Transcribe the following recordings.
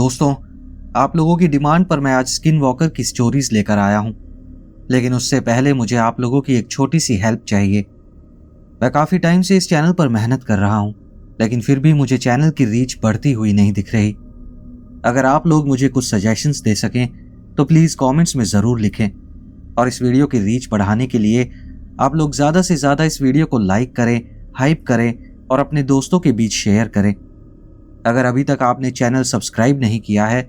दोस्तों, आप लोगों की डिमांड पर मैं आज स्किन वॉकर की स्टोरीज लेकर आया हूं। लेकिन उससे पहले मुझे आप लोगों की एक छोटी सी हेल्प चाहिए। मैं काफ़ी टाइम से इस चैनल पर मेहनत कर रहा हूं, लेकिन फिर भी मुझे चैनल की रीच बढ़ती हुई नहीं दिख रही। अगर आप लोग मुझे कुछ सजेशंस दे सकें तो प्लीज़ कमेंट्स में ज़रूर लिखें। और इस वीडियो की रीच बढ़ाने के लिए आप लोग ज़्यादा से ज़्यादा इस वीडियो को लाइक करें, हाइप करें और अपने दोस्तों के बीच शेयर करें। अगर अभी तक आपने चैनल सब्सक्राइब नहीं किया है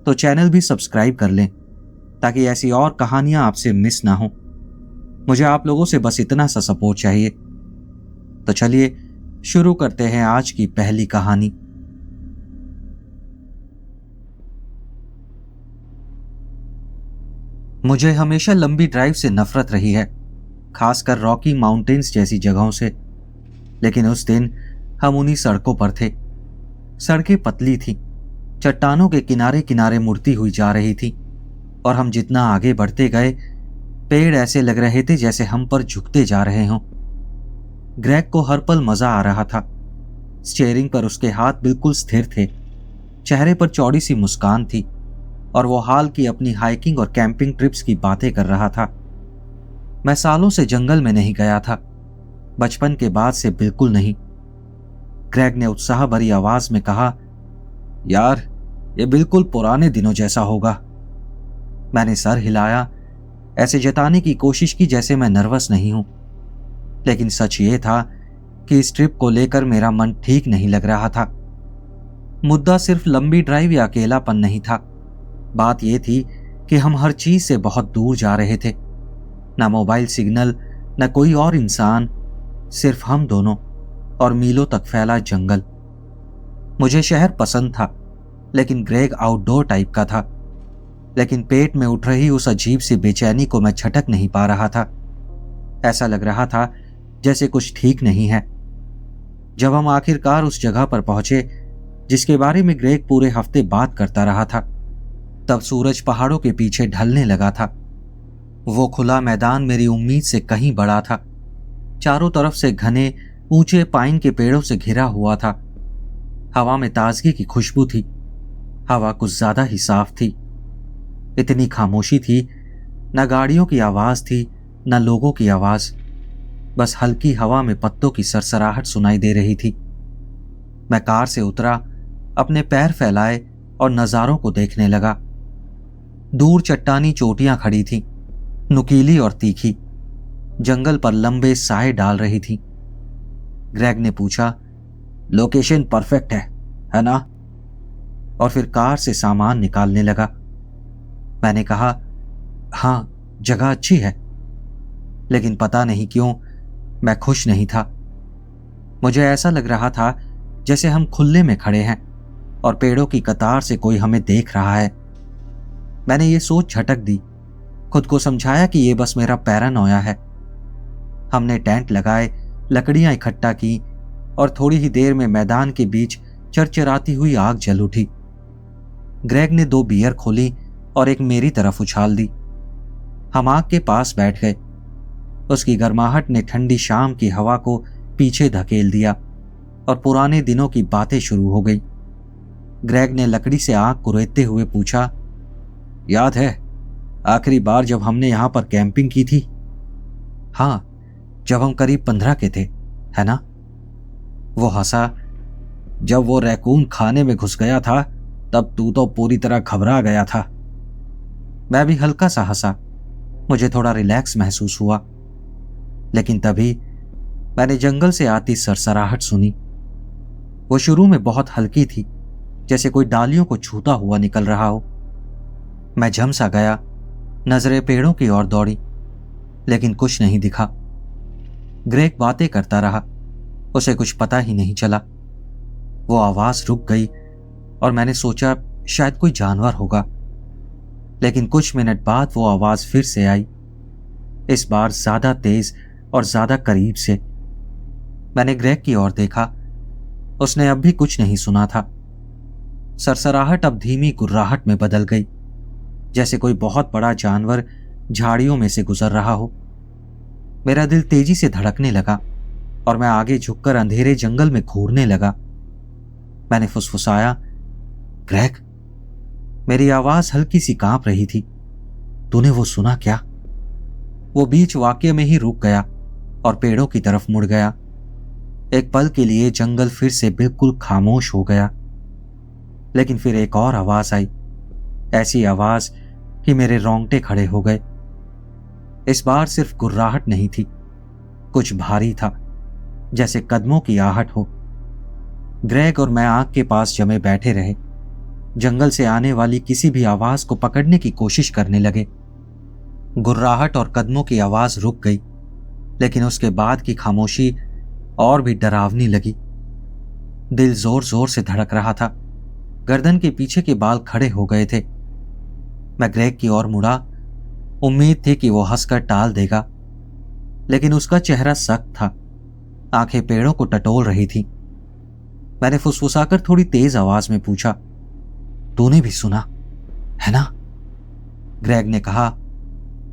तो चैनल भी सब्सक्राइब कर लें, ताकि ऐसी और कहानियां आपसे मिस ना हो। मुझे आप लोगों से बस इतना सा सपोर्ट चाहिए। तो चलिए शुरू करते हैं आज की पहली कहानी। मुझे हमेशा लंबी ड्राइव से नफरत रही है, खासकर रॉकी माउंटेन्स जैसी जगहों से। लेकिन उस दिन हम उन्हीं सड़कों पर थे। सड़कें पतली थीं, चट्टानों के किनारे किनारे मुड़ती हुई जा रही थी, और हम जितना आगे बढ़ते गए पेड़ ऐसे लग रहे थे जैसे हम पर झुकते जा रहे हों। ग्रेग को हर पल मजा आ रहा था। स्टीयरिंग पर उसके हाथ बिल्कुल स्थिर थे, चेहरे पर चौड़ी सी मुस्कान थी, और वो हाल की अपनी हाइकिंग और कैंपिंग ट्रिप्स की बातें कर रहा था। मैं सालों से जंगल में नहीं गया था, बचपन के बाद से बिल्कुल नहीं। ग्रेग ने उत्साह भरी आवाज में कहा, यार, ये बिल्कुल पुराने दिनों जैसा होगा। मैंने सर हिलाया, ऐसे जताने की कोशिश की जैसे मैं नर्वस नहीं हूं। लेकिन सच ये था कि इस ट्रिप को लेकर मेरा मन ठीक नहीं लग रहा था। मुद्दा सिर्फ लंबी ड्राइव या अकेलापन नहीं था। बात यह थी कि हम हर चीज से बहुत दूर जा रहे थे। ना मोबाइल सिग्नल, न कोई और इंसान, सिर्फ हम दोनों और मीलों तक फैला जंगल। मुझे शहर पसंद था, लेकिन ग्रेग आउटडोर टाइप का था। लेकिन पेट में उठ रही उस अजीब सी बेचैनी को मैं झटक नहीं पा रहा था। ऐसा लग रहा था जैसे कुछ ठीक नहीं है। जब हम आखिरकार उस जगह पर पहुंचे जिसके बारे में ग्रेग पूरे हफ्ते बात करता रहा था, तब सूरज पहाड़ों के पीछे ढलने लगा था। वो खुला मैदान मेरी उम्मीद से कहीं बड़ा था। चारों तरफ से घने ऊंचे पाइन के पेड़ों से घिरा हुआ था। हवा में ताजगी की खुशबू थी। हवा कुछ ज्यादा ही साफ थी। इतनी खामोशी थी, न गाड़ियों की आवाज थी, न लोगों की आवाज। बस हल्की हवा में पत्तों की सरसराहट सुनाई दे रही थी। मैं कार से उतरा, अपने पैर फैलाए और नजारों को देखने लगा। दूर चट्टानी चोटियां खड़ी थीं, नुकीली और तीखी, जंगल पर लंबे साए डाल रही थीं। ग्रेग ने पूछा, लोकेशन परफेक्ट है ना? और फिर कार से सामान निकालने लगा। मैंने कहा, हाँ, जगह अच्छी है। लेकिन पता नहीं क्यों मैं खुश नहीं था। मुझे ऐसा लग रहा था जैसे हम खुले में खड़े हैं और पेड़ों की कतार से कोई हमें देख रहा है। मैंने ये सोच झटक दी, खुद को समझाया कि ये बस मेरा पैरानोया है। हमने टेंट लगाए, लकड़ियां इकट्ठा की, और थोड़ी ही देर में मैदान के बीच चरचराती हुई आग जल उठी। ग्रेग ने 2 बियर खोली और एक मेरी तरफ उछाल दी। हम आग के पास बैठ गए। उसकी गर्माहट ने ठंडी शाम की हवा को पीछे धकेल दिया और पुराने दिनों की बातें शुरू हो गई। ग्रेग ने लकड़ी से आग कुरेदते हुए पूछा, याद है आखिरी बार जब हमने यहां पर कैंपिंग की थी? हाँ, जब हम करीब 15 के थे, है ना? वो हंसा। जब वो रैकून खाने में घुस गया था तब तू तो पूरी तरह घबरा गया था। मैं भी हल्का सा हंसा। मुझे थोड़ा रिलैक्स महसूस हुआ। लेकिन तभी मैंने जंगल से आती सरसराहट सुनी। वो शुरू में बहुत हल्की थी, जैसे कोई डालियों को छूता हुआ निकल रहा हो। मैं झमसा गया, नजरें पेड़ों की ओर दौड़ी, लेकिन कुछ नहीं दिखा। ग्रेग बातें करता रहा, उसे कुछ पता ही नहीं चला। वो आवाज रुक गई और मैंने सोचा शायद कोई जानवर होगा। लेकिन कुछ मिनट बाद वो आवाज फिर से आई, इस बार ज्यादा तेज और ज्यादा करीब से। मैंने ग्रेग की ओर देखा। उसने अब भी कुछ नहीं सुना था। सरसराहट अब धीमी गुर्राहट में बदल गई, जैसे कोई बहुत बड़ा जानवर झाड़ियों में से गुजर रहा हो। मेरा दिल तेजी से धड़कने लगा और मैं आगे झुककर अंधेरे जंगल में घूरने लगा। मैंने फुसफुसाया, ग्रेग, मेरी आवाज हल्की सी कांप रही थी। तूने वो सुना क्या? वो बीच वाक्य में ही रुक गया और पेड़ों की तरफ मुड़ गया। एक पल के लिए जंगल फिर से बिल्कुल खामोश हो गया, लेकिन फिर एक और आवाज आई, ऐसी आवाज कि मेरे रोंगटे खड़े हो गए। इस बार सिर्फ गुर्राहट नहीं थी, कुछ भारी था, जैसे कदमों की आहट हो। ग्रेग और मैं आग के पास जमे बैठे रहे, जंगल से आने वाली किसी भी आवाज को पकड़ने की कोशिश करने लगे। गुर्राहट और कदमों की आवाज रुक गई, लेकिन उसके बाद की खामोशी और भी डरावनी लगी। दिल जोर जोर से धड़क रहा था, गर्दन के पीछे के बाल खड़े हो गए थे। मैं ग्रेग की ओर मुड़ा, उम्मीद थी कि वो हंसकर टाल देगा, लेकिन उसका चेहरा सख्त था, आंखें पेड़ों को टटोल रही थी। मैंने फुसफुसाकर थोड़ी तेज आवाज में पूछा, तूने भी सुना है ना? ग्रेग ने कहा,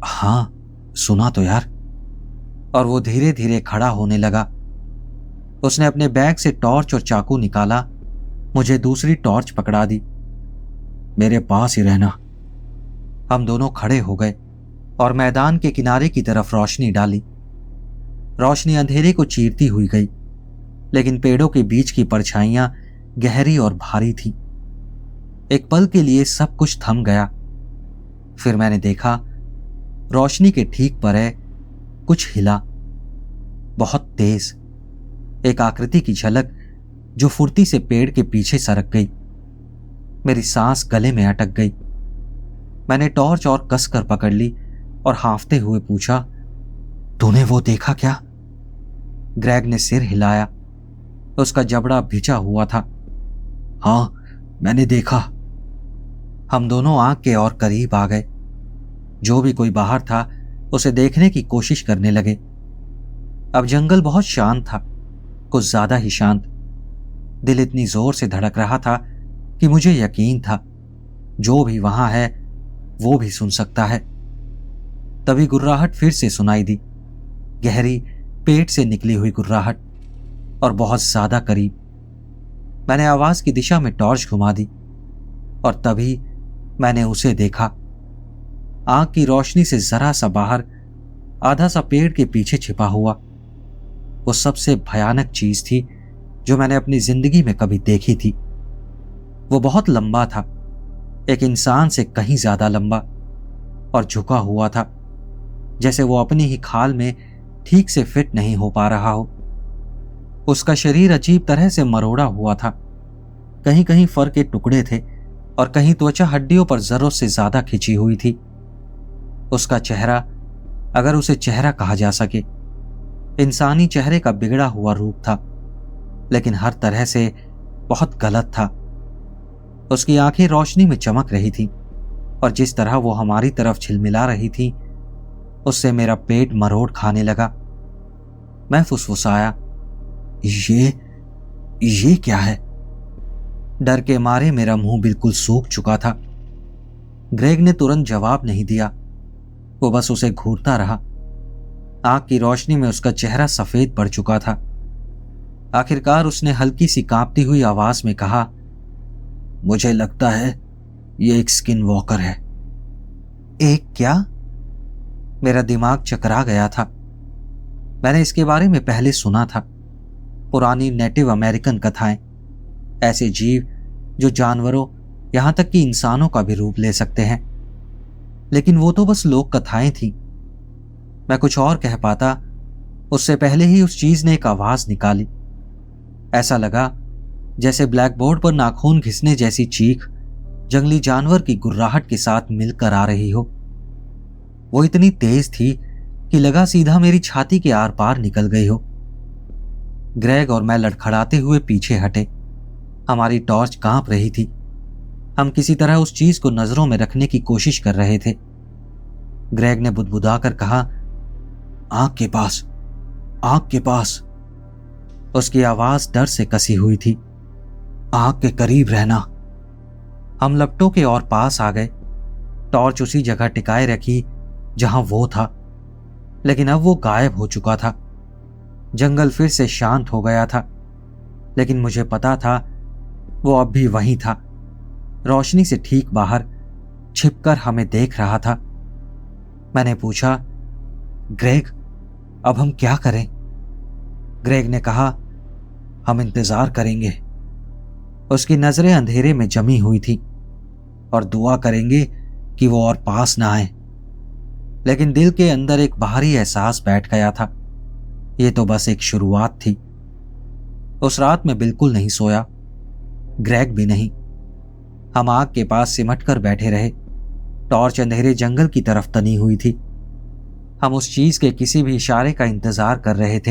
हाँ सुना तो यार। और वो धीरे धीरे खड़ा होने लगा। उसने अपने बैग से टॉर्च और चाकू निकाला, मुझे दूसरी टॉर्च पकड़ा दी। मेरे पास ही रहना। हम दोनों खड़े हो गए और मैदान के किनारे की तरफ रोशनी डाली। रोशनी अंधेरे को चीरती हुई गई, लेकिन पेड़ों के बीच की परछाइयां गहरी और भारी थी। एक पल के लिए सब कुछ थम गया। फिर मैंने देखा, रोशनी के ठीक परे कुछ हिला, बहुत तेज, एक आकृति की झलक जो फुर्ती से पेड़ के पीछे सरक गई। मेरी सांस गले में अटक गई। मैंने टॉर्च और कसकर पकड़ ली और हांफते हुए पूछा, तूने वो देखा क्या? ग्रेग ने सिर हिलाया। उसका जबड़ा भिजा हुआ था। हाँ मैंने देखा। हम दोनों आग के और करीब आ गए। जो भी कोई बाहर था उसे देखने की कोशिश करने लगे। अब जंगल बहुत शांत था, कुछ ज्यादा ही शांत। दिल इतनी जोर से धड़क रहा था कि मुझे यकीन था जो भी वहां है वो भी सुन सकता है। तभी गुर्राहट फिर से सुनाई दी, गहरी, पेट से निकली हुई गुर्राहट, और बहुत ज्यादा करीब। मैंने आवाज की दिशा में टॉर्च घुमा दी और तभी मैंने उसे देखा। आग की रोशनी से जरा सा बाहर, आधा सा पेड़ के पीछे छिपा हुआ, वो सबसे भयानक चीज थी जो मैंने अपनी जिंदगी में कभी देखी थी। वो बहुत लंबा था, एक इंसान से कहीं ज्यादा लंबा, और झुका हुआ था, जैसे वो अपनी ही खाल में ठीक से फिट नहीं हो पा रहा हो। उसका शरीर अजीब तरह से मरोड़ा हुआ था, कहीं कहीं फर के टुकड़े थे और कहीं त्वचा हड्डियों पर जरूरत से ज्यादा खिंची हुई थी। उसका चेहरा, अगर उसे चेहरा कहा जा सके, इंसानी चेहरे का बिगड़ा हुआ रूप था, लेकिन हर तरह से बहुत गलत था। उसकी आंखें रोशनी में चमक रही थी और जिस तरह वो हमारी तरफ झिलमिला रही थी, उससे मेरा पेट मरोड़ खाने लगा। मैं फुसफुसाया, ये क्या है? डर के मारे मेरा मुंह बिल्कुल सूख चुका था। ग्रेग ने तुरंत जवाब नहीं दिया, वो बस उसे घूरता रहा। आंख की रोशनी में उसका चेहरा सफेद पड़ चुका था। आखिरकार उसने हल्की सी कांपती हुई आवाज में कहा, मुझे लगता है ये एक स्किन वॉकर है। एक क्या? मेरा दिमाग चकरा गया था। मैंने इसके बारे में पहले सुना था, पुरानी नेटिव अमेरिकन कथाएं, ऐसे जीव जो जानवरों, यहां तक कि इंसानों का भी रूप ले सकते हैं, लेकिन वो तो बस लोक कथाएं थी। मैं कुछ और कह पाता उससे पहले ही उस चीज ने एक आवाज निकाली। ऐसा लगा जैसे ब्लैक बोर्ड पर नाखून घिसने जैसी चीख जंगली जानवर की गुर्राहट के साथ मिलकर आ रही हो। वो इतनी तेज थी कि लगा सीधा मेरी छाती के आर पार निकल गई हो। ग्रेग और मैं लड़खड़ाते हुए पीछे हटे। हमारी टॉर्च कांप रही थी। हम किसी तरह उस चीज को नजरों में रखने की कोशिश कर रहे थे। ग्रेग ने बुदबुदाकर कहा, आंख के पास, आंख के पास। उसकी आवाज डर से कसी हुई थी। आंख के करीब रहना। हम लपटों के और पास आ गए। टॉर्च उसी जगह टिकाए रखी जहां वो था, लेकिन अब वो गायब हो चुका था। जंगल फिर से शांत हो गया था, लेकिन मुझे पता था वो अब भी वहीं था, रोशनी से ठीक बाहर छिपकर हमें देख रहा था। मैंने पूछा, ग्रेग, अब हम क्या करें? ग्रेग ने कहा, हम इंतजार करेंगे। उसकी नजरें अंधेरे में जमी हुई थी और दुआ करेंगे कि वो और पास ना आए। लेकिन दिल के अंदर एक बाहरी एहसास बैठ गया था, ये तो बस एक शुरुआत थी। उस रात में बिल्कुल नहीं सोया, ग्रेग भी नहीं। हम आग के पास सिमट कर बैठे रहे। टॉर्च अंधेरे जंगल की तरफ तनी हुई थी। हम उस चीज के किसी भी इशारे का इंतजार कर रहे थे।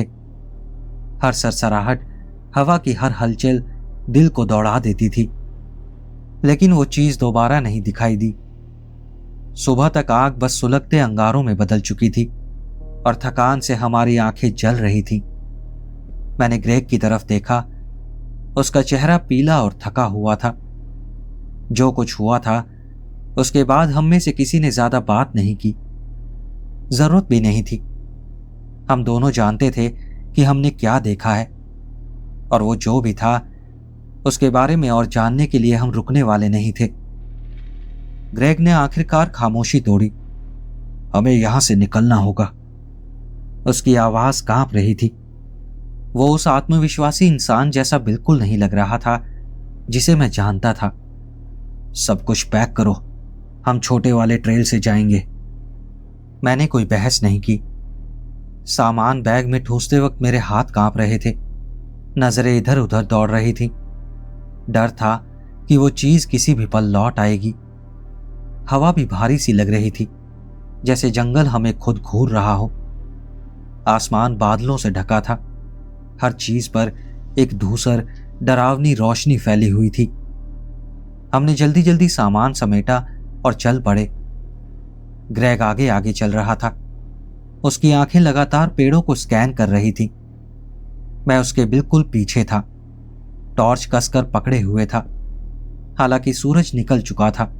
हर सरसराहट, हवा की हर हलचल दिल को दौड़ा देती थी। लेकिन वो चीज दोबारा नहीं दिखाई दी। सुबह तक आग बस सुलगते अंगारों में बदल चुकी थी और थकान से हमारी आंखें जल रही थी। मैंने ग्रेग की तरफ देखा। उसका चेहरा पीला और थका हुआ था। जो कुछ हुआ था उसके बाद हम में से किसी ने ज्यादा बात नहीं की। जरूरत भी नहीं थी। हम दोनों जानते थे कि हमने क्या देखा है, और वो जो भी था उसके बारे में और जानने के लिए हम रुकने वाले नहीं थे। ग्रेग ने आखिरकार खामोशी तोड़ी। हमें यहां से निकलना होगा। उसकी आवाज कांप रही थी। वो उस आत्मविश्वासी इंसान जैसा बिल्कुल नहीं लग रहा था जिसे मैं जानता था। सब कुछ पैक करो, हम छोटे वाले ट्रेल से जाएंगे। मैंने कोई बहस नहीं की। सामान बैग में ठूंसते वक्त मेरे हाथ कांप रहे थे। नजरें इधर उधर दौड़ रही थी। डर था कि वो चीज किसी भी पल लौट आएगी। हवा भी भारी सी लग रही थी, जैसे जंगल हमें खुद घूर रहा हो। आसमान बादलों से ढका था। हर चीज पर एक धूसर, डरावनी रोशनी फैली हुई थी। हमने जल्दी जल्दी सामान समेटा और चल पड़े। ग्रेग आगे आगे चल रहा था। उसकी आंखें लगातार पेड़ों को स्कैन कर रही थी। मैं उसके बिल्कुल पीछे था, टॉर्च कसकर पकड़े हुए था। हालांकि सूरज निकल चुका था,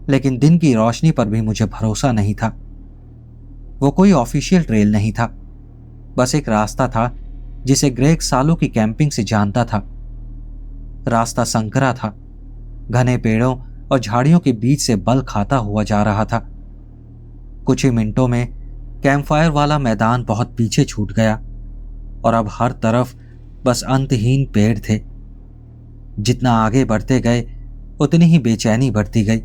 लेकिन दिन की रोशनी पर भी मुझे भरोसा नहीं था। वो कोई ऑफिशियल ट्रेल नहीं था, बस एक रास्ता था जिसे ग्रेग सालों की कैंपिंग से जानता था। रास्ता संकरा था, घने पेड़ों और झाड़ियों के बीच से बल खाता हुआ जा रहा था। कुछ ही मिनटों में कैंपफायर वाला मैदान बहुत पीछे छूट गया और अब हर तरफ बस अंतहीन पेड़ थे। जितना आगे बढ़ते गए उतनी ही बेचैनी बढ़ती गई।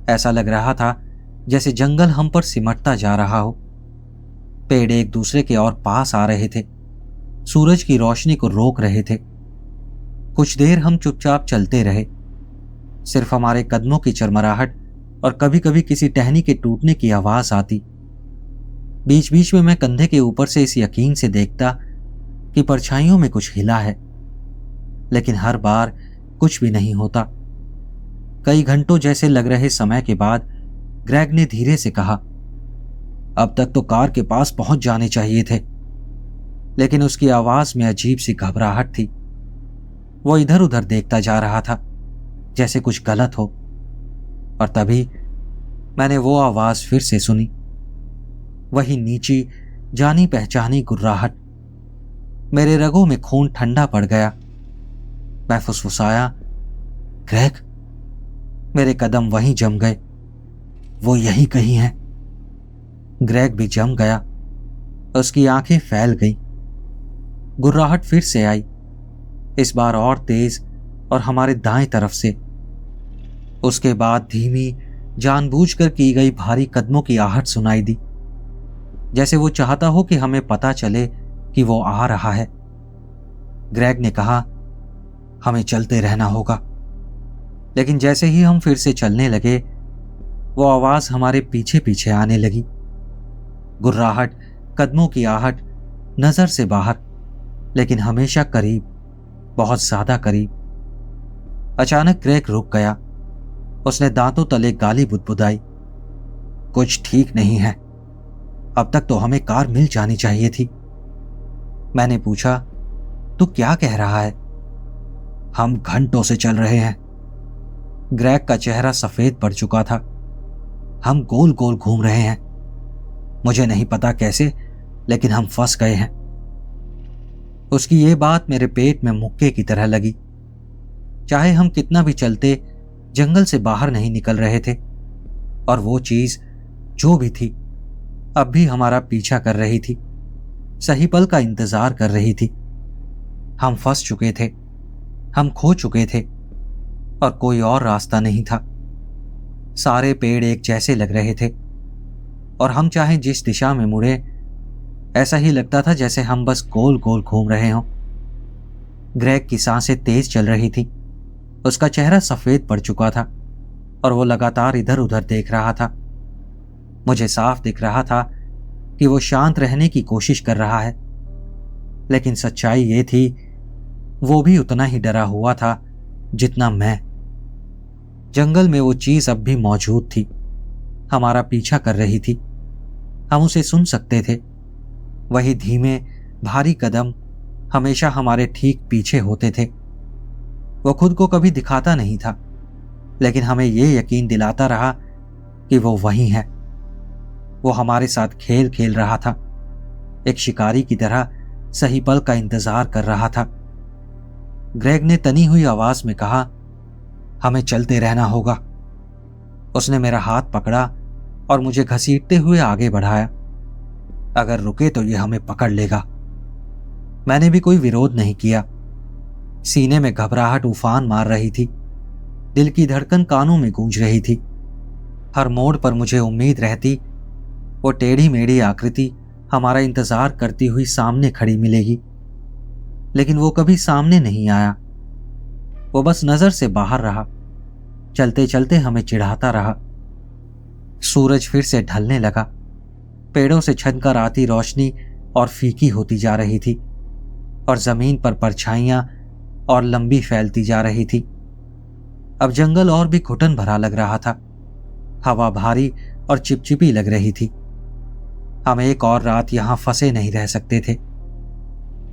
ऐसा लग रहा था जैसे जंगल हम पर सिमटता जा रहा हो। पेड़ एक दूसरे के और पास आ रहे थे, सूरज की रोशनी को रोक रहे थे। कुछ देर हम चुपचाप चलते रहे। सिर्फ हमारे कदमों की चरमराहट और कभी कभी किसी टहनी के टूटने की आवाज आती। बीच बीच में मैं कंधे के ऊपर से इस यकीन से देखता कि परछाइयों में कुछ हिला है, लेकिन हर बार कुछ भी नहीं होता। कई घंटों जैसे लग रहे समय के बाद ग्रेग ने धीरे से कहा, अब तक तो कार के पास पहुंच जाने चाहिए थे। लेकिन उसकी आवाज में अजीब सी घबराहट थी। वो इधर उधर देखता जा रहा था जैसे कुछ गलत हो। और तभी मैंने वो आवाज फिर से सुनी, वही नीची जानी पहचानी गुर्राहट। मेरे रगों में खून ठंडा पड़ गया। मैं फुसफुसाया, ग्रेग। मेरे कदम वहीं जम गए। वो यहीं कहीं है। ग्रेग भी जम गया। उसकी आंखें फैल गईं। गुर्राहट फिर से आई, इस बार और तेज और हमारे दाएं तरफ से। उसके बाद धीमी, जानबूझकर की गई भारी कदमों की आहट सुनाई दी, जैसे वो चाहता हो कि हमें पता चले कि वो आ रहा है। ग्रेग ने कहा, हमें चलते रहना होगा। लेकिन जैसे ही हम फिर से चलने लगे, वो आवाज हमारे पीछे पीछे आने लगी। गुर्राहट, कदमों की आहट, नजर से बाहर, लेकिन हमेशा करीब, बहुत ज्यादा करीब। अचानक ग्रेग रुक गया। उसने दांतों तले गाली बुदबुदाई, कुछ ठीक नहीं है। अब तक तो हमें कार मिल जानी चाहिए थी। मैंने पूछा, तू क्या कह रहा है? हम घंटों से चल रहे हैं। ग्रेग का चेहरा सफेद पड़ चुका था। हम गोल गोल घूम रहे हैं। मुझे नहीं पता कैसे, लेकिन हम फंस गए हैं। उसकी ये बात मेरे पेट में मुक्के की तरह लगी। चाहे हम कितना भी चलते, जंगल से बाहर नहीं निकल रहे थे और वो चीज जो भी थी अब भी हमारा पीछा कर रही थी, सही पल का इंतजार कर रही थी। हम फंस चुके थे, हम खो चुके थे और कोई और रास्ता नहीं था। सारे पेड़ एक जैसे लग रहे थे और हम चाहे जिस दिशा में मुड़े ऐसा ही लगता था जैसे हम बस गोल गोल घूम रहे हों। ग्रेग की सांसें तेज चल रही थी, उसका चेहरा सफेद पड़ चुका था और वो लगातार इधर उधर देख रहा था। मुझे साफ दिख रहा था कि वो शांत रहने की कोशिश कर रहा है, लेकिन सच्चाई ये थी वो भी उतना ही डरा हुआ था जितना मैं। जंगल में वो चीज अब भी मौजूद थी, हमारा पीछा कर रही थी। हम उसे सुन सकते थे, वही धीमे भारी कदम हमेशा हमारे ठीक पीछे होते थे। वो खुद को कभी दिखाता नहीं था, लेकिन हमें ये यकीन दिलाता रहा कि वो वही है। वो हमारे साथ खेल खेल रहा था, एक शिकारी की तरह सही पल का इंतजार कर रहा था। ग्रेग ने तनी हुई आवाज में कहा, हमें चलते रहना होगा। उसने मेरा हाथ पकड़ा और मुझे घसीटते हुए आगे बढ़ाया। अगर रुके तो ये हमें पकड़ लेगा। मैंने भी कोई विरोध नहीं किया। सीने में घबराहट उफान मार रही थी, दिल की धड़कन कानों में गूंज रही थी। हर मोड़ पर मुझे उम्मीद रहती वो टेढ़ी मेढ़ी आकृति हमारा इंतजार करती हुई सामने खड़ी मिलेगी, लेकिन वो कभी सामने नहीं आया। वो बस नजर से बाहर रहा, चलते चलते हमें चिढ़ाता रहा। सूरज फिर से ढलने लगा, पेड़ों से छनकर आती रोशनी और फीकी होती जा रही थी और जमीन पर परछाइयां और लंबी फैलती जा रही थी। अब जंगल और भी घुटन भरा लग रहा था, हवा भारी और चिपचिपी लग रही थी। हम एक और रात यहां फंसे नहीं रह सकते थे।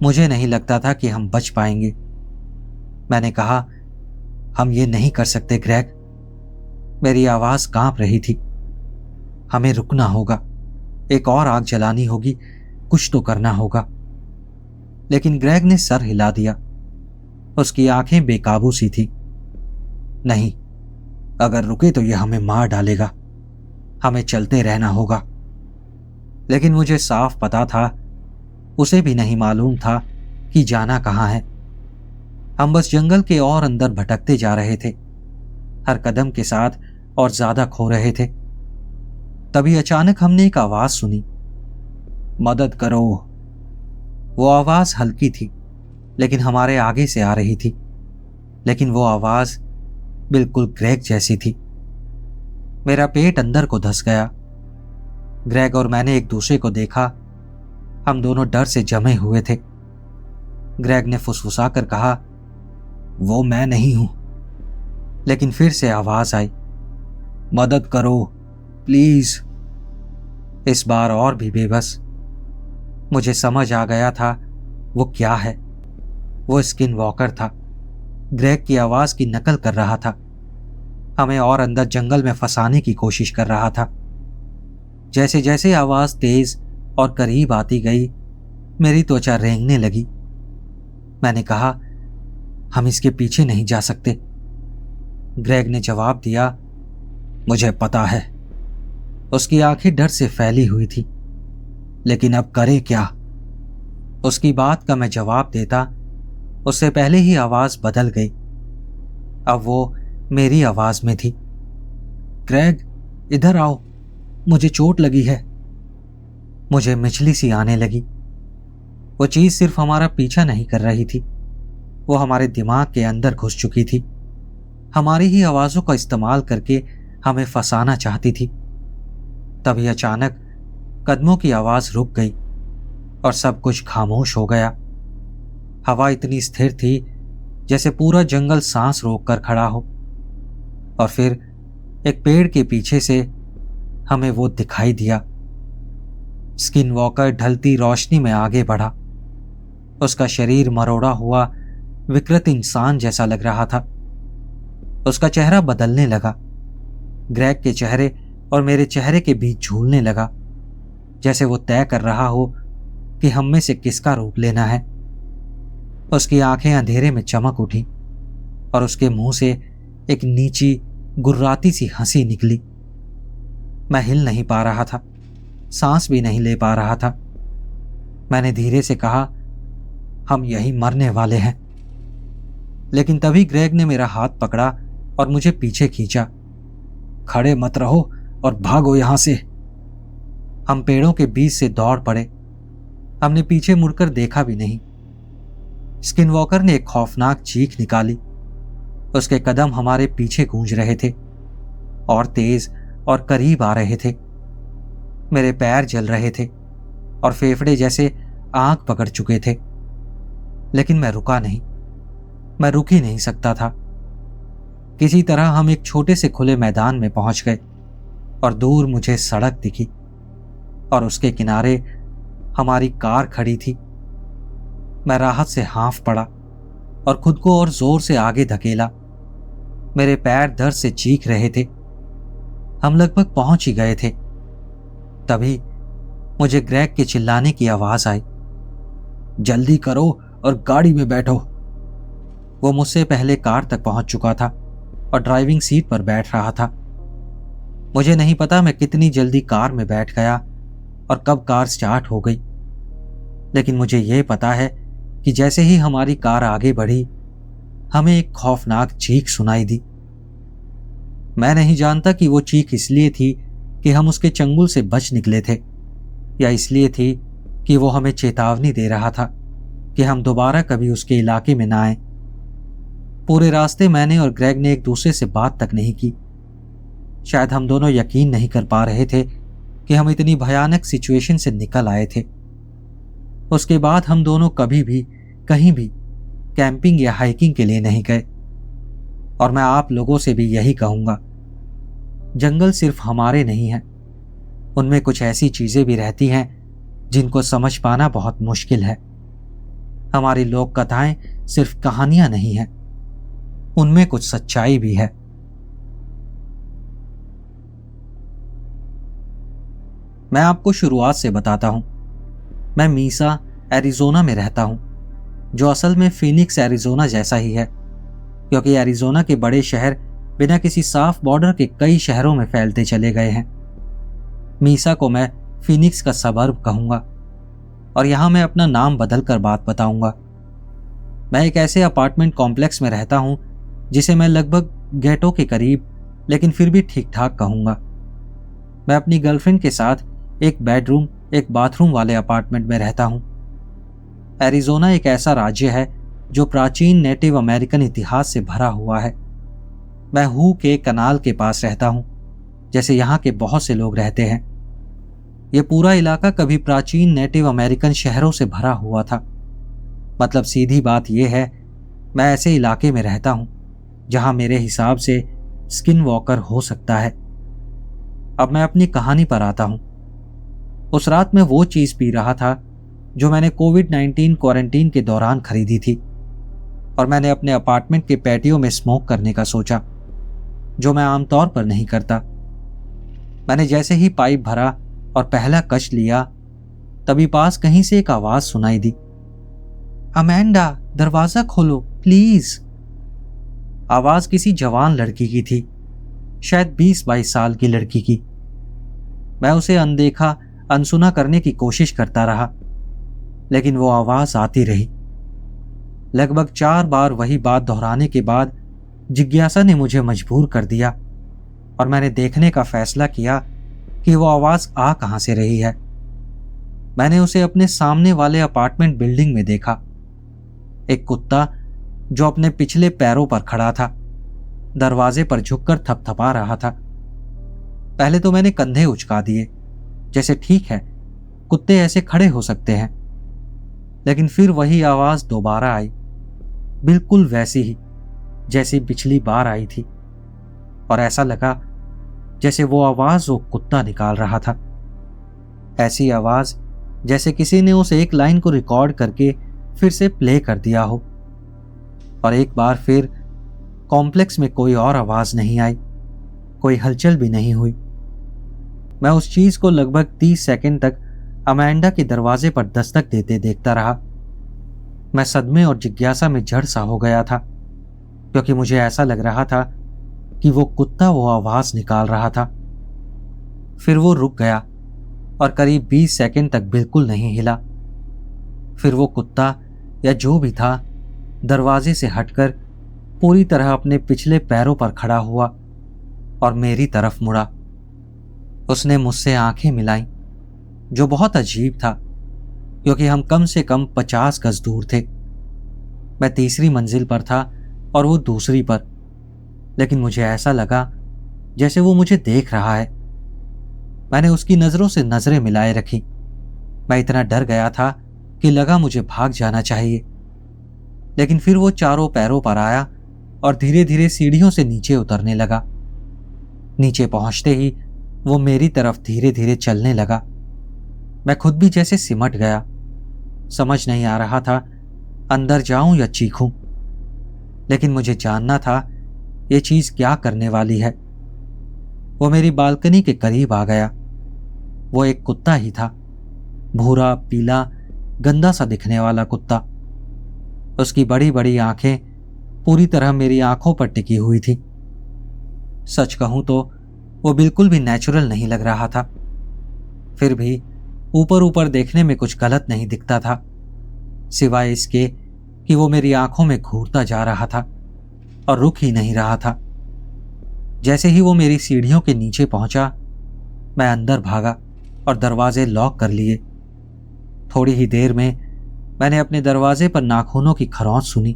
मुझे नहीं लगता था कि हम बच पाएंगे। मैंने कहा, हम ये नहीं कर सकते ग्रेग। मेरी आवाज कांप रही थी। हमें रुकना होगा, एक और आग जलानी होगी, कुछ तो करना होगा। लेकिन ग्रेग ने सर हिला दिया, उसकी आंखें बेकाबू सी थी। नहीं, अगर रुके तो यह हमें मार डालेगा। हमें चलते रहना होगा। लेकिन मुझे साफ पता था, उसे भी नहीं मालूम था कि जाना कहां है। हम बस जंगल के और अंदर भटकते जा रहे थे, हर कदम के साथ और ज्यादा खो रहे थे। तभी अचानक हमने एक आवाज सुनी, मदद करो। वो आवाज हल्की थी, लेकिन हमारे आगे से आ रही थी। लेकिन वो आवाज बिल्कुल ग्रेग जैसी थी। मेरा पेट अंदर को धंस गया। ग्रेग और मैंने एक दूसरे को देखा। हम दोनों डर से जमे हुए थे। ग्रेग ने फुसफुसाकर कहा, वो मैं नहीं हूं। लेकिन फिर से आवाज आई, मदद करो प्लीज। इस बार और भी बेबस। मुझे समझ आ गया था वो क्या है। वो स्किन वॉकर था, ग्रेग की आवाज की नकल कर रहा था, हमें और अंदर जंगल में फंसाने की कोशिश कर रहा था। जैसे जैसे आवाज तेज और करीब आती गई, मेरी त्वचा रेंगने लगी। मैंने कहा, हम इसके पीछे नहीं जा सकते। ग्रेग ने जवाब दिया, मुझे पता है। उसकी आंखें डर से फैली हुई थी। लेकिन अब करे क्या? उसकी बात का मैं जवाब देता, उससे पहले ही आवाज बदल गई। अब वो मेरी आवाज में थी, ग्रेग इधर आओ, मुझे चोट लगी है। मुझे मिचली सी आने लगी। वो चीज सिर्फ हमारा पीछा नहीं कर रही थी, वो हमारे दिमाग के अंदर घुस चुकी थी। हमारी ही आवाजों का इस्तेमाल करके हमें फंसाना चाहती थी। तभी अचानक कदमों की आवाज रुक गई और सब कुछ खामोश हो गया। हवा इतनी स्थिर थी जैसे पूरा जंगल सांस रोककर खड़ा हो। और फिर एक पेड़ के पीछे से हमें वो दिखाई दिया। स्किन वॉकर ढलती रोशनी में आगे बढ़ा। उसका शरीर मरोड़ा हुआ विकृत इंसान जैसा लग रहा था। उसका चेहरा बदलने लगा, ग्रेग के चेहरे और मेरे चेहरे के बीच झूलने लगा, जैसे वो तय कर रहा हो कि हम में से किसका रूप लेना है। उसकी आंखें अंधेरे में चमक उठी और उसके मुंह से एक नीची गुर्राती सी हंसी निकली। मैं हिल नहीं पा रहा था, सांस भी नहीं ले पा रहा था। मैंने धीरे से कहा, हम यहीं मरने वाले हैं। लेकिन तभी ग्रेग ने मेरा हाथ पकड़ा और मुझे पीछे खींचा। खड़े मत रहो और भागो यहां से। हम पेड़ों के बीच से दौड़ पड़े। हमने पीछे मुड़कर देखा भी नहीं। स्किनवॉकर ने एक खौफनाक चीख निकाली। उसके कदम हमारे पीछे गूंज रहे थे और तेज और करीब आ रहे थे। मेरे पैर जल रहे थे और फेफड़े जैसे आग पकड़ चुके थे। लेकिन मैं रुका नहीं, मैं रुक ही नहीं सकता था। किसी तरह हम एक छोटे से खुले मैदान में पहुंच गए और दूर मुझे सड़क दिखी और उसके किनारे हमारी कार खड़ी थी। मैं राहत से हाँफ पड़ा और खुद को और जोर से आगे धकेला। मेरे पैर दर्द से चीख रहे थे। हम लगभग पहुंच ही गए थे। तभी मुझे ग्रेग के चिल्लाने की आवाज आई, जल्दी करो और गाड़ी में बैठो। वो मुझसे पहले कार तक पहुंच चुका था और ड्राइविंग सीट पर बैठ रहा था। मुझे नहीं पता मैं कितनी जल्दी कार में बैठ गया और कब कार स्टार्ट हो गई, लेकिन मुझे यह पता है कि जैसे ही हमारी कार आगे बढ़ी, हमें एक खौफनाक चीख सुनाई दी। मैं नहीं जानता कि वो चीख इसलिए थी कि हम उसके चंगुल से बच निकले थे या इसलिए थी कि वो हमें चेतावनी दे रहा था कि हम दोबारा कभी उसके इलाके में ना आए। पूरे रास्ते मैंने और ग्रेग ने एक दूसरे से बात तक नहीं की। शायद हम दोनों यकीन नहीं कर पा रहे थे कि हम इतनी भयानक सिचुएशन से निकल आए थे। उसके बाद हम दोनों कभी भी कहीं भी कैंपिंग या हाइकिंग के लिए नहीं गए। और मैं आप लोगों से भी यही कहूंगा, जंगल सिर्फ हमारे नहीं हैं, उनमें कुछ ऐसी चीजें भी रहती हैं जिनको समझ पाना बहुत मुश्किल है। हमारी लोक कथाएं सिर्फ कहानियां नहीं हैं, उनमें कुछ सच्चाई भी है। मैं आपको शुरुआत से बताता हूं। मैं मीसा, एरिजोना में रहता हूं, जो असल में फिनिक्स, एरिजोना जैसा ही है, क्योंकि एरिजोना के बड़े शहर बिना किसी साफ बॉर्डर के कई शहरों में फैलते चले गए हैं। मीसा को मैं फिनिक्स का सबर्ब कहूंगा और यहां मैं अपना नाम बदलकर बात बताऊंगा। मैं एक ऐसे अपार्टमेंट कॉम्प्लेक्स में रहता हूं जिसे मैं लगभग गेटो के करीब लेकिन फिर भी ठीक ठाक कहूंगा। मैं अपनी गर्लफ्रेंड के साथ एक बेडरूम, एक बाथरूम वाले अपार्टमेंट में रहता हूं। एरिजोना एक ऐसा राज्य है जो प्राचीन नेटिव अमेरिकन इतिहास से भरा हुआ है। मैं हू के कनाल के पास रहता हूं, जैसे यहां के बहुत से लोग रहते हैं। यह पूरा इलाका कभी प्राचीन नेटिव अमेरिकन शहरों से भरा हुआ था। मतलब सीधी बात यह है, मैं ऐसे इलाके में रहता हूं जहां मेरे हिसाब से स्किन वॉकर हो सकता है। अब मैं अपनी कहानी पर आता हूं। उस रात मैं वो चीज पी रहा था जो मैंने कोविड-19 क्वारंटीन के दौरान खरीदी थी और मैंने अपने अपार्टमेंट के पैटियो में स्मोक करने का सोचा, जो मैं आमतौर पर नहीं करता। मैंने जैसे ही पाइप भरा और पहला कश लिया, तभी पास कहीं से एक आवाज सुनाई दी, अमेंडा, दरवाजा खोलो प्लीज। आवाज किसी जवान लड़की की थी, शायद 20-22 साल की लड़की की। मैं उसे अनदेखा, अनसुना करने की कोशिश करता रहा, लेकिन वो आवाज आती रही। लगभग 4 बार वही बात दोहराने के बाद जिज्ञासा ने मुझे मजबूर कर दिया और मैंने देखने का फैसला किया कि वो आवाज आ कहां से रही है। मैंने उसे अपने सामने वाले अपार्टमेंट बिल्डिंग में देखा। एक कुत्ता जो अपने पिछले पैरों पर खड़ा था, दरवाजे पर झुककर थपथपा रहा था। पहले तो मैंने कंधे उचका दिए, जैसे ठीक है, कुत्ते ऐसे खड़े हो सकते हैं। लेकिन फिर वही आवाज दोबारा आई, बिल्कुल वैसी ही जैसी पिछली बार आई थी, और ऐसा लगा जैसे वो आवाज वो कुत्ता निकाल रहा था। ऐसी आवाज जैसे किसी ने उस एक लाइन को रिकॉर्ड करके फिर से प्ले कर दिया हो। और एक बार फिर कॉम्प्लेक्स में कोई और आवाज नहीं आई, कोई हलचल भी नहीं हुई। मैं उस चीज को लगभग 30 सेकंड तक अमेंडा के दरवाजे पर दस्तक देते देखता रहा। मैं सदमे और जिज्ञासा में जड़ सा हो गया था, क्योंकि मुझे ऐसा लग रहा था कि वो कुत्ता वो आवाज निकाल रहा था। फिर वो रुक गया और करीब 20 सेकंड तक बिल्कुल नहीं हिला। फिर वो कुत्ता या जो भी था दरवाजे से हटकर पूरी तरह अपने पिछले पैरों पर खड़ा हुआ और मेरी तरफ मुड़ा। उसने मुझसे आंखें मिलाईं, जो बहुत अजीब था क्योंकि हम कम से कम 50 गज दूर थे। मैं तीसरी मंजिल पर था और वो दूसरी पर, लेकिन मुझे ऐसा लगा जैसे वो मुझे देख रहा है। मैंने उसकी नजरों से नजरें मिलाए रखी। मैं इतना डर गया था कि लगा मुझे भाग जाना चाहिए, लेकिन फिर वो चारों पैरों पर आया और धीरे धीरे सीढ़ियों से नीचे उतरने लगा। नीचे पहुंचते ही वो मेरी तरफ धीरे धीरे चलने लगा। मैं खुद भी जैसे सिमट गया। समझ नहीं आ रहा था अंदर जाऊं या चीखूं, लेकिन मुझे जानना था ये चीज क्या करने वाली है। वो मेरी बालकनी के करीब आ गया। वो एक कुत्ता ही था, भूरा पीला गंदा सा दिखने वाला कुत्ता। उसकी बड़ी बड़ी आंखें पूरी तरह मेरी आंखों पर टिकी हुई थी। सच कहूं तो वो बिल्कुल भी नेचुरल नहीं लग रहा था। फिर भी ऊपर ऊपर देखने में कुछ गलत नहीं दिखता था, सिवाय इसके कि वो मेरी आंखों में घूरता जा रहा था और रुक ही नहीं रहा था। जैसे ही वो मेरी सीढ़ियों के नीचे पहुंचा, मैं अंदर भागा और दरवाजे लॉक कर लिए। थोड़ी ही देर में मैंने अपने दरवाजे पर नाखूनों की खरोंच सुनी,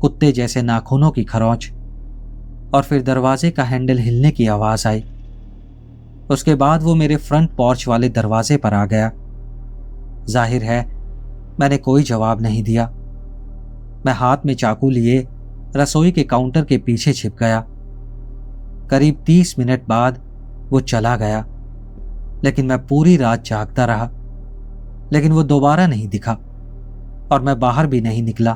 कुत्ते जैसे नाखूनों की खरोंच, और फिर दरवाजे का हैंडल हिलने की आवाज आई। उसके बाद वो मेरे फ्रंट पोर्च वाले दरवाजे पर आ गया। जाहिर है मैंने कोई जवाब नहीं दिया। मैं हाथ में चाकू लिए रसोई के काउंटर के पीछे छिप गया। करीब 30 मिनट बाद वो चला गया, लेकिन मैं पूरी रात जागता रहा। लेकिन वो दोबारा नहीं दिखा और मैं बाहर भी नहीं निकला।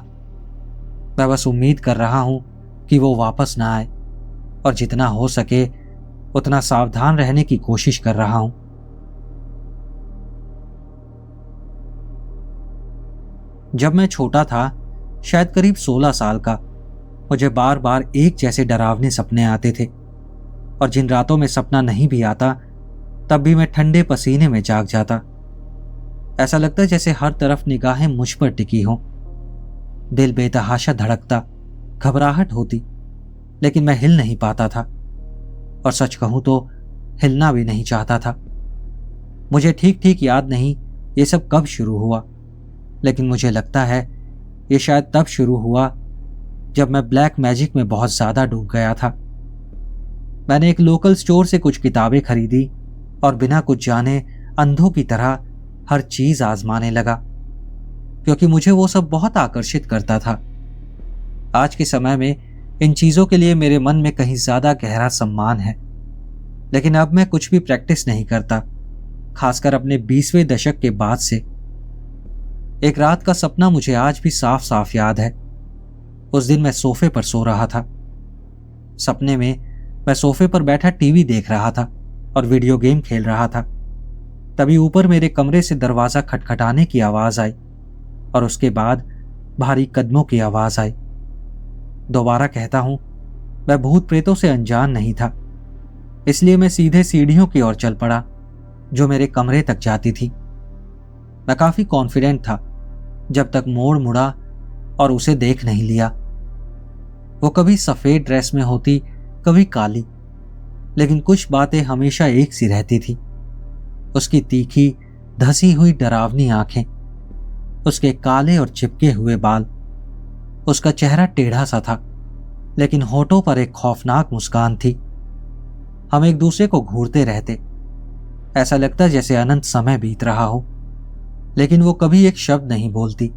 मैं बस उम्मीद कर रहा हूं कि वो वापस ना आए और जितना हो सके उतना सावधान रहने की कोशिश कर रहा हूं। जब मैं छोटा था, शायद करीब 16 साल का, मुझे बार बार एक जैसे डरावने सपने आते थे, और जिन रातों में सपना नहीं भी आता तब भी मैं ठंडे पसीने में जाग जाता। ऐसा लगता जैसे हर तरफ निगाहें मुझ पर टिकी हों। दिल बेतहाशा धड़कता, घबराहट होती, लेकिन मैं हिल नहीं पाता था, और सच कहूं तो हिलना भी नहीं चाहता था। मुझे ठीक ठीक याद नहीं ये सब कब शुरू हुआ, लेकिन मुझे लगता है ये शायद तब शुरू हुआ जब मैं ब्लैक मैजिक में बहुत ज्यादा डूब गया था। मैंने एक लोकल स्टोर से कुछ किताबें खरीदी और बिना कुछ जाने अंधों की तरह हर चीज आजमाने लगा, क्योंकि मुझे वो सब बहुत आकर्षित करता था। आज के समय में इन चीजों के लिए मेरे मन में कहीं ज्यादा गहरा सम्मान है, लेकिन अब मैं कुछ भी प्रैक्टिस नहीं करता, खासकर अपने 20वें दशक के बाद से। एक रात का सपना मुझे आज भी साफ साफ याद है। उस दिन मैं सोफे पर सो रहा था। सपने में मैं सोफे पर बैठा टीवी देख रहा था और वीडियो गेम खेल रहा था। तभी ऊपर मेरे कमरे से दरवाजा खटखटाने की आवाज आई और उसके बाद भारी कदमों की आवाज आई। दोबारा कहता हूं, मैं भूत प्रेतों से अनजान नहीं था, इसलिए मैं सीधे सीढ़ियों की ओर चल पड़ा जो मेरे कमरे तक जाती थी। मैं काफी कॉन्फिडेंट था जब तक मोड़ मुड़ा और उसे देख नहीं लिया। वो कभी सफेद ड्रेस में होती, कभी काली, लेकिन कुछ बातें हमेशा एक सी रहती थी। उसकी तीखी धसी हुई डरावनी आंखें, उसके काले और चिपके हुए बाल, उसका चेहरा टेढ़ा सा था, लेकिन होठों पर एक खौफनाक मुस्कान थी। हम एक दूसरे को घूरते रहते, ऐसा लगता जैसे अनंत समय बीत रहा हो, लेकिन वो कभी एक शब्द नहीं बोलती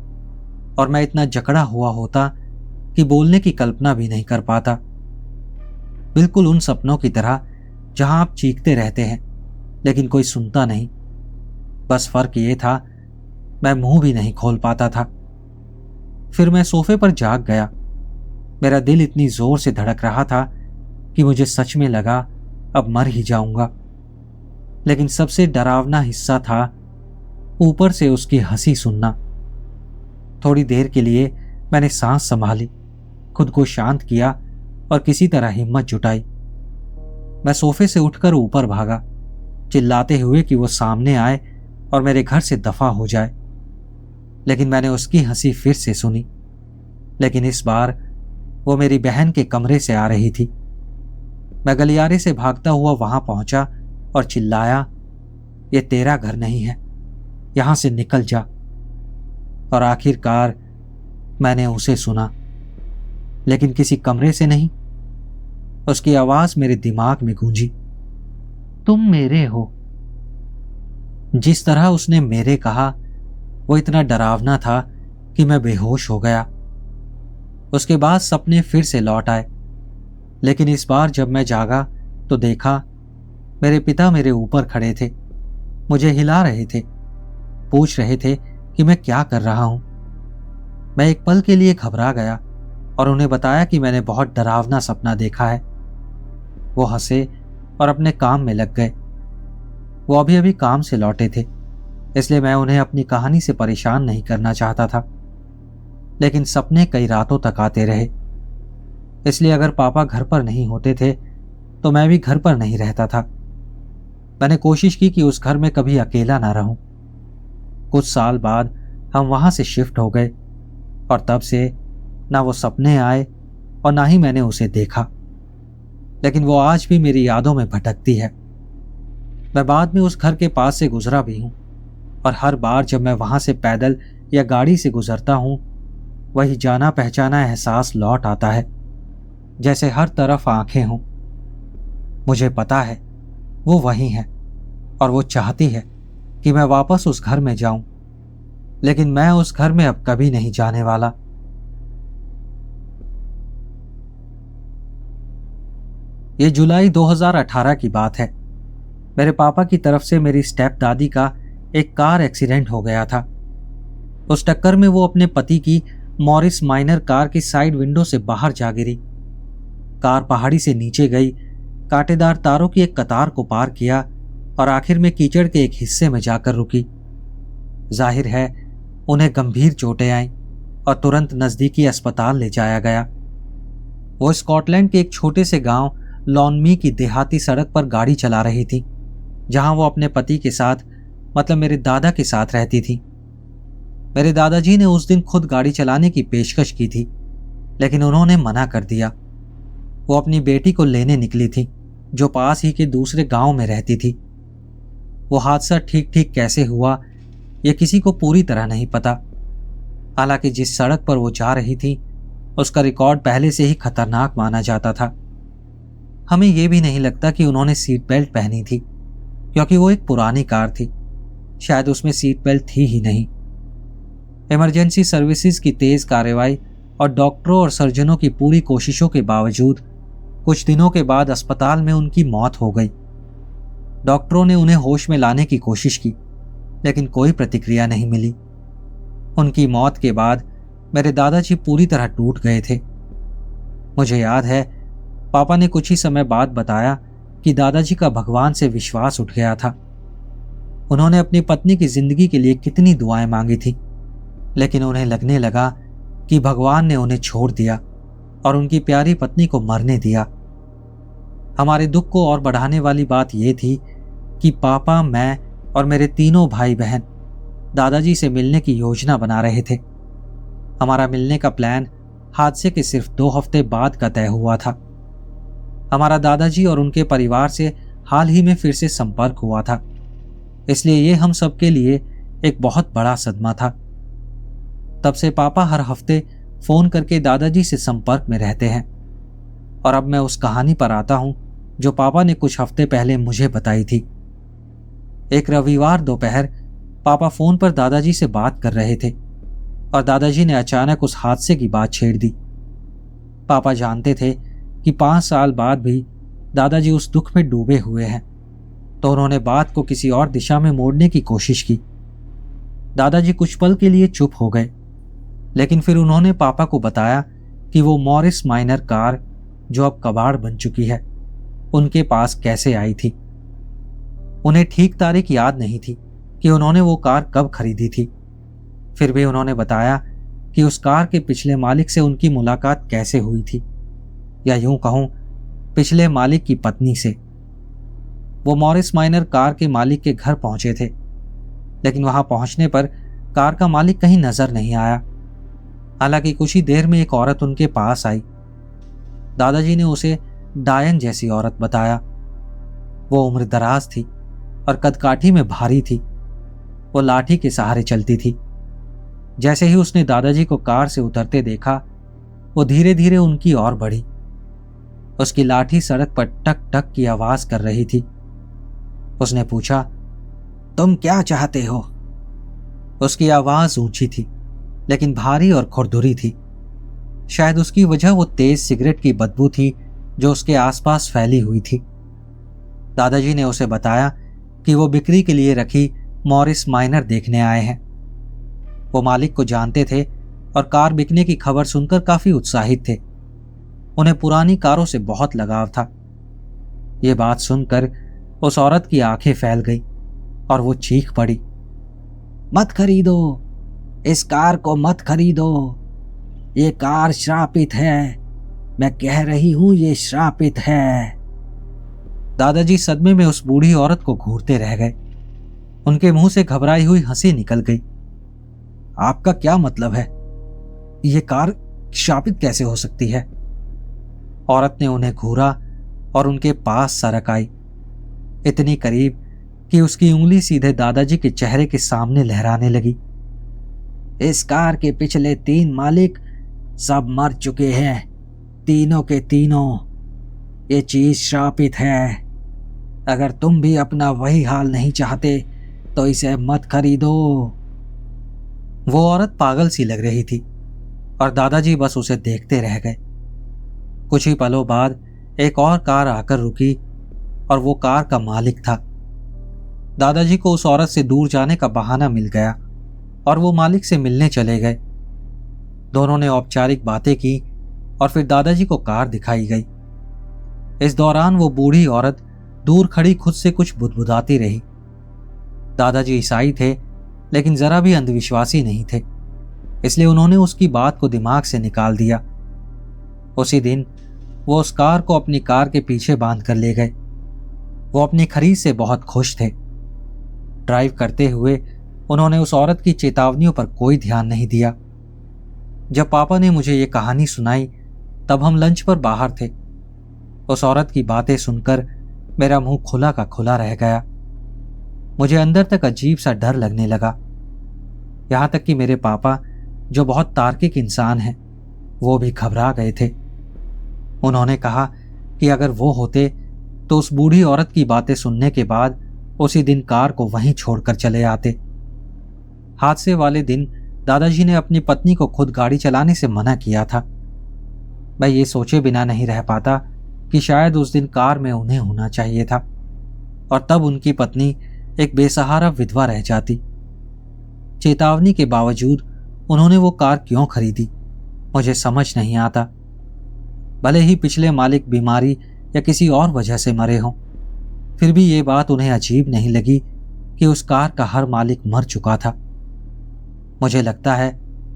और मैं इतना जकड़ा हुआ होता कि बोलने की कल्पना भी नहीं कर पाता। बिल्कुल उन सपनों की तरह जहां आप चीखते रहते हैं लेकिन कोई सुनता नहीं। बस फर्क ये था मैं मुंह भी नहीं खोल पाता था। फिर मैं सोफे पर जाग गया। मेरा दिल इतनी जोर से धड़क रहा था कि मुझे सच में लगा अब मर ही जाऊंगा। लेकिन सबसे डरावना हिस्सा था ऊपर से उसकी हंसी सुनना। थोड़ी देर के लिए मैंने सांस संभाली, खुद को शांत किया और किसी तरह हिम्मत जुटाई। मैं सोफे से उठकर ऊपर भागा, चिल्लाते हुए कि वो सामने आए और मेरे घर से दफा हो जाए। लेकिन मैंने उसकी हंसी फिर से सुनी, लेकिन इस बार वो मेरी बहन के कमरे से आ रही थी। मैं गलियारे से भागता हुआ वहां पहुंचा और चिल्लाया, ये तेरा घर नहीं है, यहां से निकल जा। और आखिरकार मैंने उसे सुना, लेकिन किसी कमरे से नहीं। उसकी आवाज मेरे दिमाग में गूंजी, तुम मेरे हो। जिस तरह उसने मेरे कहा वो इतना डरावना था कि मैं बेहोश हो गया। उसके बाद सपने फिर से लौट आए, लेकिन इस बार जब मैं जागा तो देखा मेरे पिता मेरे ऊपर खड़े थे, मुझे हिला रहे थे, पूछ रहे थे कि मैं क्या कर रहा हूं। मैं एक पल के लिए घबरा गया और उन्हें बताया कि मैंने बहुत डरावना सपना देखा है। वो हंसे और अपने काम में लग गए। वो अभी अभी काम से लौटे थे, इसलिए मैं उन्हें अपनी कहानी से परेशान नहीं करना चाहता था। लेकिन सपने कई रातों तक आते रहे, इसलिए अगर पापा घर पर नहीं होते थे तो मैं भी घर पर नहीं रहता था। मैंने कोशिश की कि उस घर में कभी अकेला ना रहूं। कुछ साल बाद हम वहां से शिफ्ट हो गए और तब से ना वो सपने आए और ना ही मैंने उसे देखा। लेकिन वो आज भी मेरी यादों में भटकती है। मैं बाद में उस घर के पास से गुजरा भी हूं और हर बार जब मैं वहां से पैदल या गाड़ी से गुजरता हूं, वही जाना पहचाना एहसास लौट आता है, जैसे हर तरफ आंखें हों। मुझे पता है वो वही है और वो चाहती है कि मैं वापस उस घर में जाऊं, लेकिन मैं उस घर में अब कभी नहीं जाने वाला। ये जुलाई 2018 की बात है। मेरे पापा की तरफ से मेरी स्टेप दादी का एक कार एक्सीडेंट हो गया था। उस टक्कर में वो अपने पति की मॉरिस माइनर कार की साइड विंडो से बाहर जा गिरी। कार पहाड़ी से नीचे गई, कांटेदार तारों की एक कतार को पार किया और आखिर में कीचड़ के एक हिस्से में जाकर रुकी। जाहिर है उन्हें गंभीर चोटें आईं और तुरंत नजदीकी अस्पताल ले जाया गया। वो स्कॉटलैंड के एक छोटे से गांव लॉनमी की देहाती सड़क पर गाड़ी चला रही थी, जहां वो अपने पति के साथ, मतलब मेरे दादा के साथ रहती थी। मेरे दादाजी ने उस दिन खुद गाड़ी चलाने की पेशकश की थी, लेकिन उन्होंने मना कर दिया। वो अपनी बेटी को लेने निकली थी, जो पास ही के दूसरे गांव में रहती थी। वो हादसा ठीक ठीक कैसे हुआ ये किसी को पूरी तरह नहीं पता। हालांकि जिस सड़क पर वो जा रही थी उसका रिकॉर्ड पहले से ही खतरनाक माना जाता था। हमें यह भी नहीं लगता कि उन्होंने सीट बेल्ट पहनी थी, क्योंकि वो एक पुरानी कार थी, शायद उसमें सीट बेल्ट थी ही नहीं। इमरजेंसी सर्विसेज की तेज कार्रवाई और डॉक्टरों और सर्जनों की पूरी कोशिशों के बावजूद कुछ दिनों के बाद अस्पताल में उनकी मौत हो गई। डॉक्टरों ने उन्हें होश में लाने की कोशिश की, लेकिन कोई प्रतिक्रिया नहीं मिली। उनकी मौत के बाद मेरे दादाजी पूरी तरह टूट गए थे। मुझे याद है पापा ने कुछ ही समय बाद बताया कि दादाजी का भगवान से विश्वास उठ गया था। उन्होंने अपनी पत्नी की जिंदगी के लिए कितनी दुआएं मांगी थी, लेकिन उन्हें लगने लगा कि भगवान ने उन्हें छोड़ दिया और उनकी प्यारी पत्नी को मरने दिया। हमारे दुख को और बढ़ाने वाली बात यह थी कि पापा, मैं और मेरे तीनों भाई बहन दादाजी से मिलने की योजना बना रहे थे। हमारा मिलने का प्लान हादसे के सिर्फ 2 हफ्ते बाद का तय हुआ था। हमारा दादाजी और उनके परिवार से हाल ही में फिर से संपर्क हुआ था, इसलिए ये हम सबके लिए एक बहुत बड़ा सदमा था। तब से पापा हर हफ्ते फोन करके दादाजी से संपर्क में रहते हैं। और अब मैं उस कहानी पर आता हूं जो पापा ने कुछ हफ्ते पहले मुझे बताई थी। एक रविवार दोपहर पापा फोन पर दादाजी से बात कर रहे थे और दादाजी ने अचानक उस हादसे की बात छेड़ दी। पापा जानते थे कि 5 साल बाद भी दादाजी उस दुख में डूबे हुए हैं, तो उन्होंने बात को किसी और दिशा में मोड़ने की कोशिश की। दादाजी कुछ पल के लिए चुप हो गए, लेकिन फिर उन्होंने पापा को बताया कि वो मॉरिस माइनर कार, जो अब कबाड़ बन चुकी है, उनके पास कैसे आई थी। उन्हें ठीक तारीख याद नहीं थी कि उन्होंने वो कार कब खरीदी थी। फिर भी उन्होंने बताया कि उस कार के पिछले मालिक से उनकी मुलाकात कैसे हुई थी। या यूं कहूं पिछले मालिक की पत्नी से। वो मॉरिस माइनर कार के मालिक के घर पहुंचे थे, लेकिन वहां पहुंचने पर कार का मालिक कहीं नजर नहीं आया। हालांकि कुछ ही देर में एक औरत उनके पास आई। दादाजी ने उसे डायन जैसी औरत बताया। वो उम्र दराज थी और कदकाठी में भारी थी। वो लाठी के सहारे चलती थी। जैसे ही उसने दादाजी को कार से उतरते देखा, वो धीरे धीरे उनकी ओर बढ़ी। उसकी लाठी सड़क पर टक टक की आवाज कर रही थी। उसने पूछा, तुम क्या चाहते हो? उसकी आवाज ऊंची थी, लेकिन भारी और खुरदुरी थी। शायद उसकी वजह वो तेज सिगरेट की बदबू थी जो उसके आसपास फैली हुई थी। दादाजी ने उसे बताया कि वो बिक्री के लिए रखी मॉरिस माइनर देखने आए हैं। वो मालिक को जानते थे और कार बिकने की खबर सुनकर काफी उत्साहित थे। उन्हें पुरानी कारों से बहुत लगाव था। ये बात सुनकर उस औरत की आंखें फैल गई और वो चीख पड़ी, मत खरीदो, इस कार को मत खरीदो, ये कार श्रापित है, मैं कह रही हूं ये श्रापित है। दादाजी सदमे में उस बूढ़ी औरत को घूरते रह गए। उनके मुंह से घबराई हुई हंसी निकल गई। आपका क्या मतलब है? ये कार श्रापित कैसे हो सकती है? औरत ने उन्हें घूरा और उनके पास सरक आई, इतनी करीब कि उसकी उंगली सीधे दादाजी के चेहरे के सामने लहराने लगी। इस कार के पिछले 3 मालिक सब मर चुके हैं, तीनों के तीनों। ये चीज श्रापित है। अगर तुम भी अपना वही हाल नहीं चाहते तो इसे मत खरीदो। वो औरत पागल सी लग रही थी और दादाजी बस उसे देखते रह गए। कुछ ही पलों बाद एक और कार आकर रुकी और वो कार का मालिक था। दादाजी को उस औरत से दूर जाने का बहाना मिल गया और वो मालिक से मिलने चले गए। दोनों ने औपचारिक बातें की और फिर दादाजी को कार दिखाई गई। इस दौरान वो बूढ़ी औरत दूर खड़ी खुद से कुछ बुदबुदाती रही। दादाजी ईसाई थे, लेकिन जरा भी अंधविश्वासी नहीं थे, इसलिए उन्होंने उसकी बात को दिमाग से निकाल दिया। उसी दिन वो उस कार को अपनी कार के पीछे बांध कर ले गए। वो अपनी खरीद से बहुत खुश थे। ड्राइव करते हुए उन्होंने उस औरत की चेतावनियों पर कोई ध्यान नहीं दिया। जब पापा ने मुझे ये कहानी सुनाई तब हम लंच पर बाहर थे। उस औरत की बातें सुनकर मेरा मुंह खुला का खुला रह गया। मुझे अंदर तक अजीब सा डर लगने लगा। यहां तक कि मेरे पापा, जो बहुत तार्किक इंसान हैं, वो भी घबरा गए थे। उन्होंने कहा कि अगर वो होते तो उस बूढ़ी औरत की बातें सुनने के बाद उसी दिन कार को वहीं छोड़कर चले आते। हादसे वाले दिन दादाजी ने अपनी पत्नी को खुद गाड़ी चलाने से मना किया था। मैं ये सोचे बिना नहीं रह पाता कि शायद उस दिन कार में उन्हें होना चाहिए था और तब उनकी पत्नी एक बेसहारा विधवा रह जाती। चेतावनी के बावजूद उन्होंने वो कार क्यों खरीदी, मुझे समझ नहीं आता। भले ही पिछले मालिक बीमारी या किसी और वजह से मरे हों, फिर भी ये बात उन्हें अजीब नहीं लगी कि उस कार का हर मालिक मर चुका था। मुझे लगता है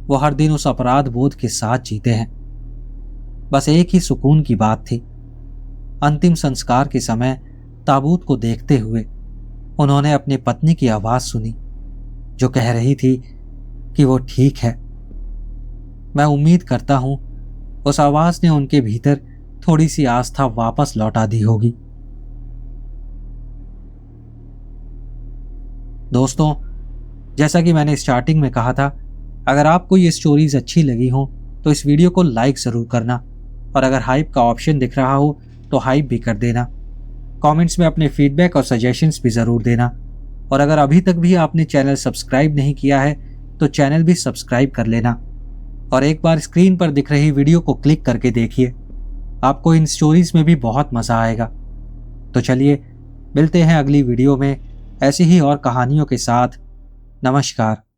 वो हर दिन उस अपराध बोध के साथ जीते हैं। बस एक ही सुकून की बात थी, अंतिम संस्कार के समय ताबूत को देखते हुए उन्होंने अपनी पत्नी की आवाज सुनी जो कह रही थी कि वो ठीक है। मैं उम्मीद करता हूं उस आवाज ने उनके भीतर थोड़ी सी आस्था वापस लौटा दी होगी। दोस्तों, जैसा कि मैंने स्टार्टिंग में कहा था, अगर आपको ये स्टोरीज अच्छी लगी हो तो इस वीडियो को लाइक जरूर करना और अगर हाइप का ऑप्शन दिख रहा हो तो हाइप भी कर देना। कमेंट्स में अपने फीडबैक और सजेशंस भी ज़रूर देना और अगर अभी तक भी आपने चैनल सब्सक्राइब नहीं किया है तो चैनल भी सब्सक्राइब कर लेना और एक बार स्क्रीन पर दिख रही वीडियो को क्लिक करके देखिए, आपको इन स्टोरीज में भी बहुत मज़ा आएगा। तो चलिए मिलते हैं अगली वीडियो में ऐसी ही और कहानियों के साथ। नमस्कार।